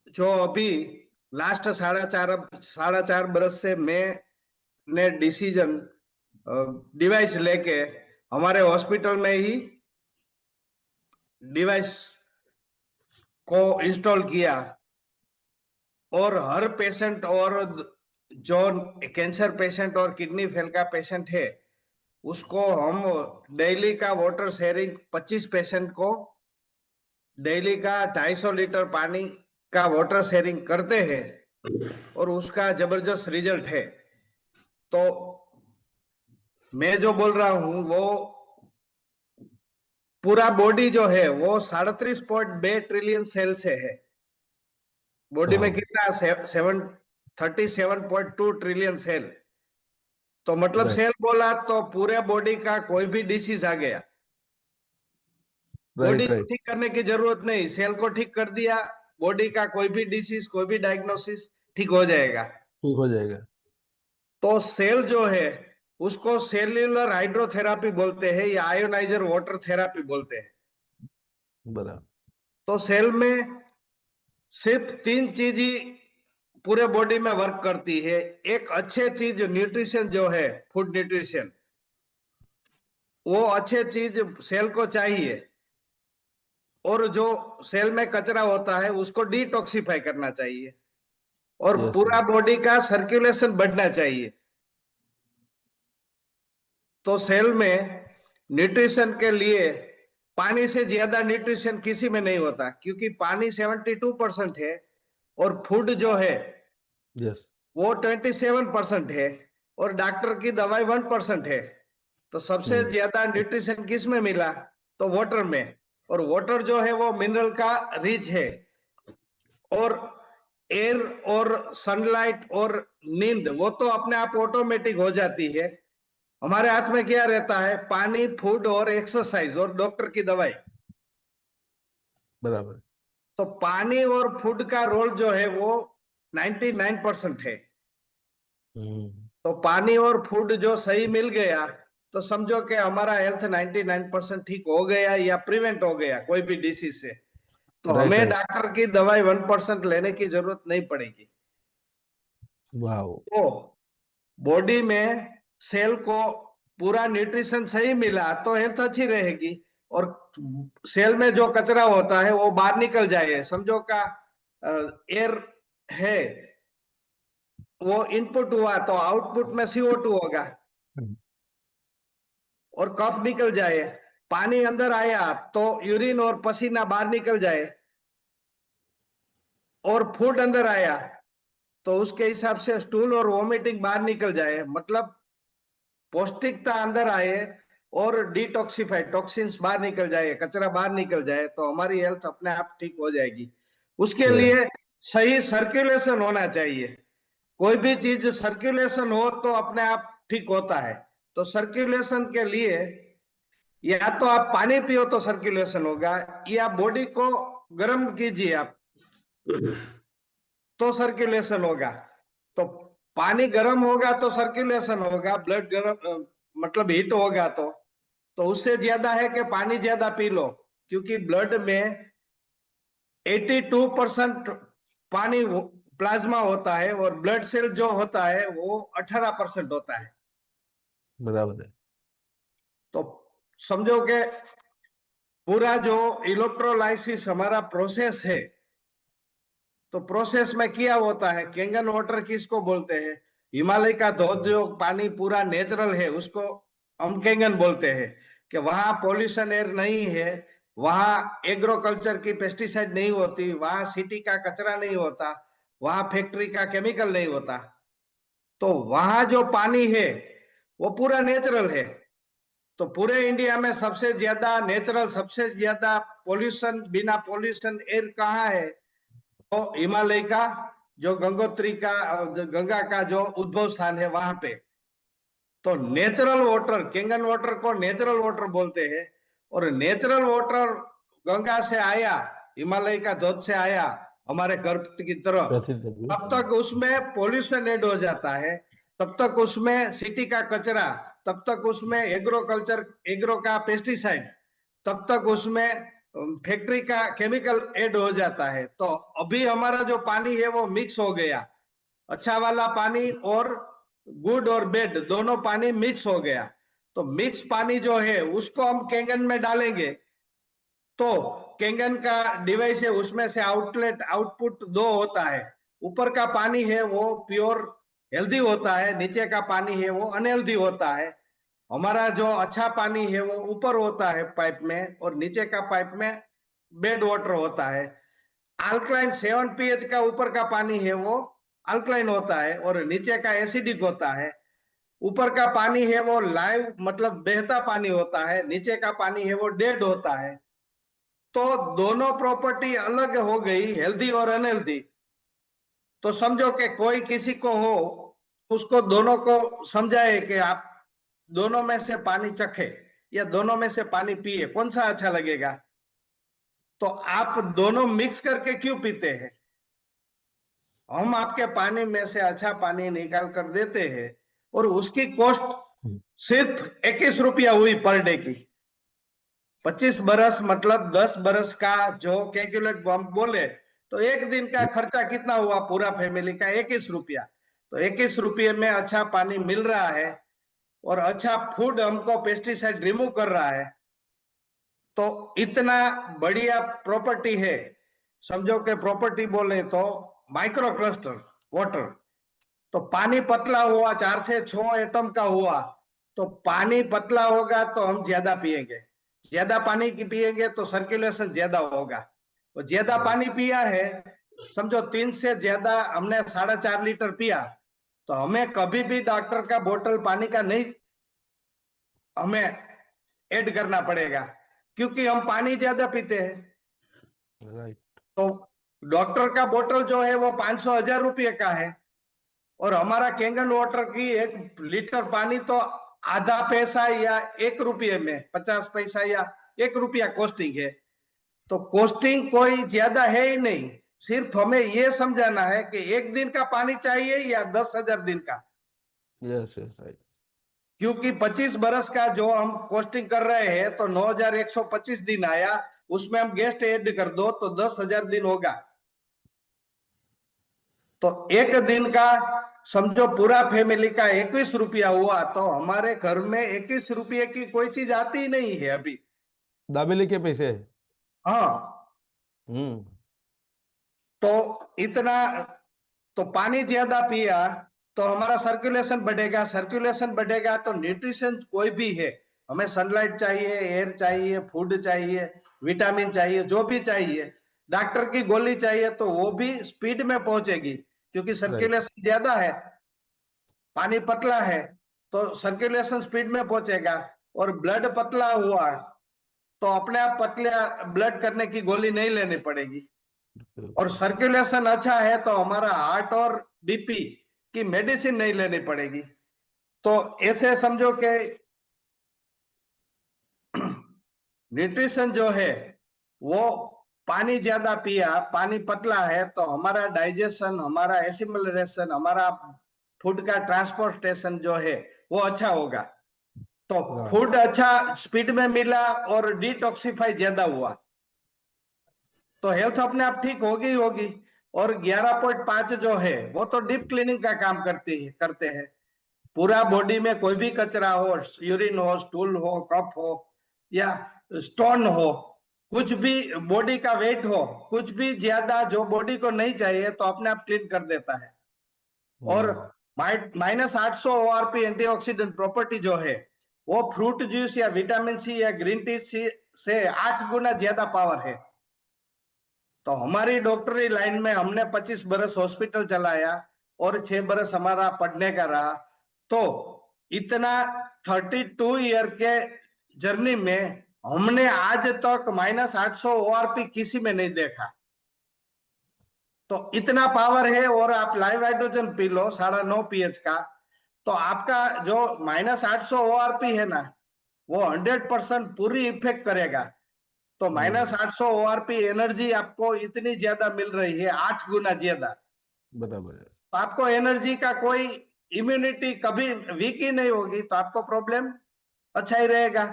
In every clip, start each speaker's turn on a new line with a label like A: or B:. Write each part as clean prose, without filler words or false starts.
A: जो अभी लास्ट साढ़ा चार बरस से मैंने डिसीजन डिवाइस लेके हमारे हॉस्पिटल में ही डिवाइस को इंस्टॉल किया, और हर पेशेंट और जो कैंसर पेशेंट और किडनी फेल का पेशेंट है उसको हम डेली का वाटर शेयरिंग 25 पेशेंट को डेली का 250 लीटर पानी का वाटर शेयरिंग करते हैं, और उसका जबरदस्त रिजल्ट है। तो मैं जो बोल रहा हूं वो पूरा बॉडी जो है वो 37.2 ट्रिलियन सेल से है। बॉडी में
B: हाँ,
A: कितना 37.2 ट्रिलियन सेल। तो मतलब
B: राइट
A: सेल बोला तो पूरे बॉडी का कोई भी डिसीज आ गया, बॉडी
B: राइट
A: को
B: राइट।
A: ठीक करने की जरूरत नहीं, सेल को ठीक कर दिया, बॉडी का कोई भी डिसीज कोई भी डायग्नोसिस ठीक हो जाएगा।
B: ठीक हो जाएगा।
A: तो सेल जो है उसको सेल्यूलर हाइड्रोथेरापी बोलते हैं या आयोनाइजर वाटर थेरापी बोलते हैं।
B: बराबर।
A: तो सेल में सिर्फ तीन चीज ही पूरे बॉडी में वर्क करती है। एक अच्छे चीज न्यूट्रिशन जो है, फूड न्यूट्रिशन, वो अच्छे चीज सेल को चाहिए, और जो सेल में कचरा होता है उसको डिटॉक्सिफाई करना चाहिए, और
B: यस
A: पूरा
B: यस।
A: बॉडी का सर्कुलेशन बढ़ना चाहिए। तो सेल में न्यूट्रिशन के लिए पानी से ज्यादा न्यूट्रिशन किसी में नहीं होता, क्योंकि पानी 72% है और फूड जो है
B: यस।
A: वो 27% है, और डॉक्टर की दवाई 1% है। तो सबसे
B: हम्म।
A: ज्यादा न्यूट्रिशन किस में मिला? तो वाटर में। और वाटर जो है वो मिनरल का रिच है, और एयर और सनलाइट और नींद वो तो अपने आप ऑटोमेटिक हो जाती है। हमारे हाथ में क्या रहता है? पानी, फूड और एक्सरसाइज और डॉक्टर की दवाई।
B: बराबर।
A: तो पानी और फूड का रोल जो है वो 99% है।
B: हम्म।
A: तो पानी और फूड जो सही मिल गया तो समझो कि हमारा हेल्थ 99% ठीक हो गया या प्रिवेंट हो गया कोई भी डिसीज से। तो
B: राइट
A: हमें
B: राइट।
A: डॉक्टर की दवाई 1% लेने की जरूरत नहीं पड़ेगी।
B: वाह।
A: तो बॉडी में सेल को पूरा न्यूट्रिशन सही मिला तो हेल्थ अच्छी रहेगी, और सेल में जो कचरा होता है वो बाहर निकल जाए। समझो का एयर है, वो इनपुट हुआ तो आउटपुट में CO2 होगा, और कफ निकल जाए। पानी अंदर आया तो यूरिन और पसीना बाहर निकल जाए, और फूड अंदर आया तो उसके हिसाब से स्टूल और वोमिटिंग बाहर निकल जाए। मतलब पौष्टिकता अंदर आए और डिटॉक्सिफाइड टॉक्सिन्स बाहर निकल जाए, कचरा बाहर निकल जाए, तो हमारी हेल्थ अपने आप ठीक हो जाएगी। उसके
B: यस।
A: लिए सही सर्कुलेशन होना चाहिए। कोई भी चीज सर्कुलेशन हो तो अपने आप ठीक होता है। तो सर्कुलेशन के लिए या तो आप पानी पियो तो सर्कुलेशन होगा, या बॉडी को गर्म कीजिए आप तो सर्कुलेशन होगा। तो पानी गर्म होगा तो सर्कुलेशन होगा, ब्लड गर्म मतलब हीट होगा। तो उससे ज्यादा है कि पानी ज्यादा पी लो, क्योंकि ब्लड में 82% पानी प्लाज्मा होता है, और ब्लड सेल जो होता है वो 18% होता है।
B: बराबर है।
A: तो समझो कि पूरा जो इलेक्ट्रोलाइसिस हमारा प्रोसेस है, तो प्रोसेस में क्या होता है? कैंगन वाटर किसको बोलते हैं? हिमालय का धोध जो पानी पूरा नेचुरल है उसको हम कैंगन बोलते हैं। कि वहां पॉल्यूशन एयर नहीं है, वहां एग्रोकल्चर की पेस्टिसाइड नहीं होती, वहां सिटी का कचरा नहीं होता, वहां फैक्ट्री का केमिकल नहीं होता। तो वहां जो पानी है वो पूरा नेचुरल है। तो पूरे इंडिया में सबसे ज्यादा नेचुरल, सबसे ज्यादा पॉल्यूशन, बिना पॉल्यूशन एयर कहाँ है? तो हिमालय का जो गंगोत्री का जो गंगा का जो उद्भव स्थान है वहां पे। तो नेचुरल वाटर, कैंगन वाटर को नेचुरल वाटर बोलते हैं। और नेचुरल वाटर गंगा से आया, हिमालय का धोध से आया हमारे घर की तरफ,
B: प्रसिद्ध भी।
A: तब तक उसमें पॉल्यूशन ऐड हो जाता है, तब तक उसमें सिटी का कचरा, तब तक उसमें एग्रोकल्चर, एग्रो का पेस्टिसाइड, तब तक उसमें फैक्ट्री का केमिकल ऐड हो जाता है। तो अभी हमारा जो पानी है वो मिक्स हो गया, अच्छा वाला पानी और गुड और बैड दोनों पानी मिक्स हो गया। तो मिक्स पानी जो है उसको हम कैंगन में डालेंगे, तो कैंगन का डिवाइस है उसमें से आउटपुट दो होता है। ऊपर का पानी है वो प्योर हेल्दी होता है, नीचे का पानी है वो अनहेल्दी होता है। हमारा जो अच्छा पानी है वो ऊपर होता है पाइप में, और नीचे का पाइप में बेड वाटर होता है। अल्कलाइन 7 pH का ऊपर का पानी है वो अल्कलाइन होता है, और नीचे का एसिडिक होता है। ऊपर का पानी है वो लाइव मतलब बहता पानी होता है, नीचे का पानी है वो डेड होता है। तो दोनों प्रॉपर्टी अलग हो गई, हेल्दी और अनहेल्दी। तो समझो कि कोई किसी को हो, उसको दोनों को समझाए कि आप दोनों में से पानी चखे या दोनों में से पानी पिए, कौन सा अच्छा लगेगा? तो आप दोनों मिक्स करके क्यों पीते हैं? हम आपके पानी में से अच्छा पानी निकाल कर देते हैं, और उसकी कॉस्ट
B: हम्म,
A: सिर्फ 21 रुपया हुई पर डे की। 25 बरस मतलब 10 बरस का जो कैलकुलेट हम बोले, तो एक दिन का खर्चा कितना हुआ पूरा फैमिली का? 21 रुपया। तो 21 रुपये में अच्छा पानी मिल रहा है, और अच्छा फूड हमको पेस्टिसाइड रिमूव कर रहा है। तो इतना बढ़िया प्रॉपर्टी है। समझो कि प्रॉपर्टी बोले तो माइक्रो क्लस्टर वाटर। तो पानी पतला हुआ, 4 से 6 एटम का हुआ, तो पानी पतला होगा तो हम ज्यादा पिएंगे, ज्यादा पानी की पिएंगे तो सर्कुलेशन ज्यादा होगा। और ज्यादा
B: right,
A: पानी पिया है, समझो 3 से ज्यादा हमने 4.5 लीटर पिया, तो हमें कभी भी डॉक्टर का बोतल पानी का नहीं हमें ऐड करना पड़ेगा, क्योंकि हम पानी ज्यादा पीते हैं।
B: right,
A: तो डॉक्टर का बोतल जो है वो 500-1000 रुपये का है, और हमारा कैंगन वाटर की 1 लीटर पानी तो आधा पैसा या 1 रुपये में 50 पैसा या 1 रुपया कॉस्टिंग है। तो कॉस्टिंग कोई ज्यादा है ही नहीं, सिर्फ हमें ये समझाना है कि एक दिन का पानी चाहिए या 10,000 दिन का।
B: yes, yes, right,
A: क्योंकि 25 बरस का जो हम कॉस्टिंग कर रहे हैं, तो 9,125 दिन आया, उसमें हम गेस्ट ऐड कर दो तो 10,000 दिन होगा। तो एक दिन का समझो पूरा फैमिली का 21 रुपया हुआ, तो हमारे घर में 21 रुपये की कोई चीज आती ही नहीं है अभी।
B: दाबेली के पैसे।
A: हाँ।
B: हम्म।
A: तो इतना, तो पानी ज्यादा पिया तो हमारा सर्कुलेशन बढ़ेगा, सर्कुलेशन बढ़ेगा तो न्यूट्रिशन कोई भी है, हमें सनलाइट चाहिए, एयर चाहिए, फूड चाहिए, विटामिन चाहिए, जो भी चाहिए, डॉक्टर की गोली चाहिए, तो वो भी स्पीड में पहुंचेगी, क्योंकि
B: राइट।
A: सर्कुलेशन ज्यादा है, पानी पतला है, तो सर्कुलेशन स्पीड में पहुंचेगा। और ब्लड पतला हुआ तो अपने आप पतले ब्लड करने की गोली नहीं लेनी पड़ेगी। और सर्कुलेशन अच्छा है तो हमारा हार्ट और बीपी की मेडिसिन नहीं लेनी पड़ेगी। तो ऐसे समझो कि न्यूट्रिशन जो है वो, पानी ज्यादा पिया, पानी पतला है तो हमारा डाइजेशन, हमारा एसिमिलेशन, हमारा फूड का ट्रांसपोर्टेशन जो है वो अच्छा होगा। तो
B: हाँ।
A: फूड अच्छा स्पीड में मिला और डिटॉक्सिफाई ज्यादा हुआ, तो हेल्थ अपने आप ठीक होगी ही होगी। और 11.5 जो है वो तो डीप क्लीनिंग का काम करते हैं। पूरा बॉडी में कोई भी कचरा हो, यूरिन हो, स्टूल हो, कफ हो या स्टोन हो, कुछ भी बॉडी का वेट हो, कुछ भी ज्यादा जो बॉडी को नहीं चाहिए तो अपने आप क्लीन कर देता है। और
B: हम्म।
A: -800 ORP एंटीऑक्सीडेंट प्रॉपर्टी जो है वो फ्रूट जूस या विटामिन सी या ग्रीन टी से 8 गुना ज्यादा पावर है। तो हमारी डॉक्टरी लाइन में हमने 25 बरस हॉस्पिटल चलाया और 6 बरस हमारा पढ़ने का रहा। तो इतना 32 ईयर के जर्नी में हमने आज तक -800 ORP किसी में नहीं देखा। तो इतना पावर है। और आप live hydrogen P low 9.5 pH का, तो आपका जो -800 ORP है ना, वो 100% पूरी इफेक्ट करेगा। तो -800 ORP एनर्जी आपको इतनी ज्यादा मिल रही है, 8 गुना ज्यादा।
B: बराबर है।
A: तो आपको एनर्जी का कोई, इम्यूनिटी कभी वीक ही नहीं होगी, तो आपको प्रॉब्लम अच्छा ही रहेगा।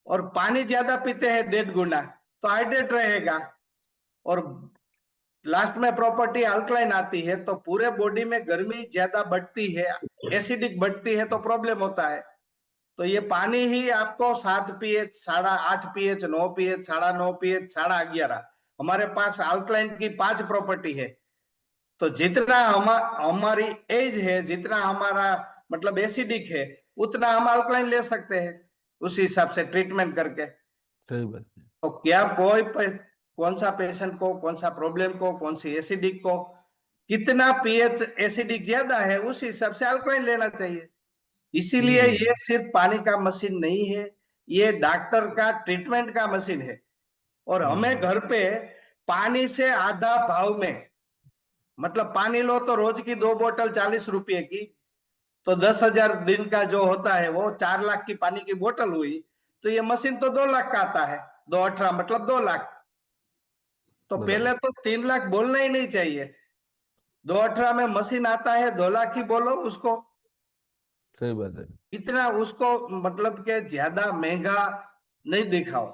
A: और पानी ज्यादा पीते हैं 1.5 गुना, तो हाइड्रेट रहेगा। और लास्ट में प्रॉपर्टी अल्कलाइन आती है तो पूरे बॉडी में गर्मी ज्यादा बढ़ती है, एसिडिक बढ़ती है तो प्रॉब्लम होता है। तो ये पानी ही आपको 7 pH, 8.5 pH, 9 pH, 9.5 pH, 11.5, हमारे पास अल्कलाइन की 5 प्रॉपर्टी है। तो जितना हमारी एज है, जितना हमारा मतलब एसिडिक है, उतना हम अल्कलाइन ले सकते हैं उस हिसाब से ट्रीटमेंट करके।
B: सही बात है।
A: तो क्या कौन सा पेशेंट को, कौन सा प्रॉब्लम को, कौन सी एसिडिक को कितना पीएच एसिडिक ज्यादा है, उस हिसाब से अल्कलाइन लेना चाहिए। इसीलिए ये सिर्फ पानी का मशीन नहीं है, ये डॉक्टर का ट्रीटमेंट का मशीन है। और हमें घर पे पानी से आधा भाव में, मतलब पानी लो तो रोज की 2 बोतल 40 रुपए की, तो 10,000 दिन का जो होता है वो 4 लाख की पानी की बोतल हुई। तो ये मशीन तो 2 लाख का आता है, 218 मतलब 2 लाख। तो पहले तो 3 लाख बोलना ही नहीं चाहिए। 218 में मशीन आता है, 2 लाख ही बोलो उसको।
B: सही बात है।
A: इतना उसको मतलब के ज्यादा महंगा नहीं दिखाओ,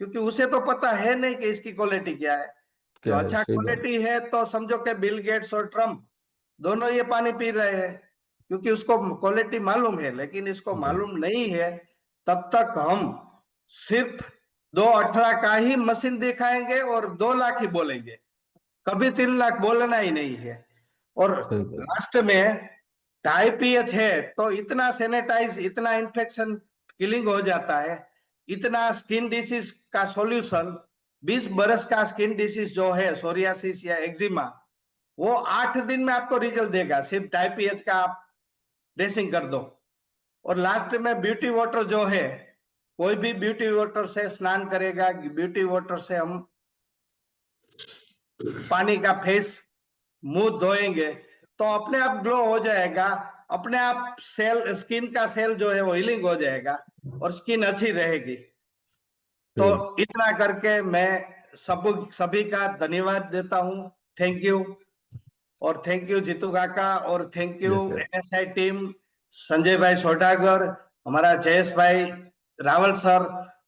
A: क्योंकि उसे तो पता है नहीं कि इसकी क्वालिटी क्या है। जो
B: क्या है,
A: अच्छा
B: सही बात।
A: क्वालिटी है तो समझो कि बिल गेट्स और ट्रम्प दोनों ये पानी पी रहे हैं, क्योंकि उसको क्वालिटी मालूम है। लेकिन इसको
B: राइट।
A: मालूम नहीं है, तब तक हम सिर्फ 218 का ही मशीन दिखाएंगे और 2 लाख ही बोलेंगे, कभी 3 लाख बोलना ही नहीं है। और
B: सही बात है।
A: लास्ट में 2.5 pH है तो इतना सैनिटाइज, इतना इन्फेक्शन किलिंग हो जाता है, इतना स्किन डिसीज का सॉल्यूशन, 20 बरस का स्किन डिसीज जो है सोरियासिस या एक्जिमा, वो 8 दिन में आपको रिजल्ट देगा, सिर्फ 2.5 pH का आप ड्रेसिंग कर दो। और लास्ट में ब्यूटी वाटर जो है, कोई भी ब्यूटी वाटर से स्नान करेगा, ब्यूटी वाटर से हम पानी का फेस मुंह धोएंगे तो अपने आप ग्लो हो जाएगा, अपने आप सेल, स्किन का सेल जो है वो हीलिंग हो जाएगा और स्किन अच्छी रहेगी। तो
B: ग्रेट।
A: इतना करके मैं सभी का धन्यवाद देता हूँ। Thank you. और थैंक यू जीतू काका, और thank you
B: yes sir.
A: NSI team, Sanjay भाई सोडागर, हमारा जयेश भाई रावल सर,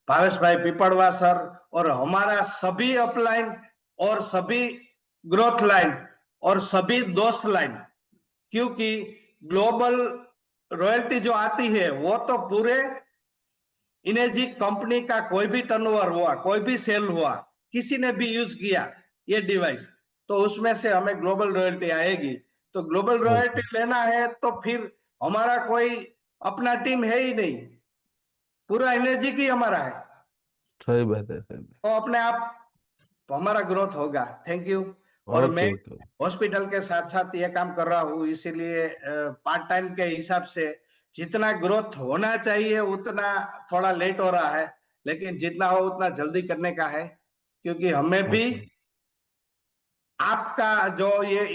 A: भावेश भाई पिपड़वा सर, और हमारा सभी अपलाइन और सभी ग्रोथ लाइन और सभी दोस्त लाइन। क्योंकि ग्लोबल रॉयल्टी जो आती है वो तो पूरे इनेजी कंपनी का कोई भी टर्नओवर हुआ, कोई भी सेल हुआ, किसी ने भी यूज किया ये डिवाइस, तो उसमें से हमें ग्लोबल रॉयल्टी आएगी। तो ग्लोबल रॉयल्टी
B: ओके।
A: लेना है तो फिर हमारा कोई अपना टीम है ही नहीं, पूरा इनेजी की हमारा है।
B: सही बात है, सही बात।
A: तो अपने आप हमारा ग्रोथ होगा। Thank you. और मैं
B: ओके ओके।
A: हॉस्पिटल के साथ साथ ये काम कर रहा हूँ, इसीलिए पार्ट टाइम के हिसाब से जितना ग्रोथ होना चाहिए उतना थोड़ा लेट हो रहा है, लेकिन जितना हो उतना जल्दी करने का है, क्योंकि हमें भी
B: ओके।
A: आपका जो ये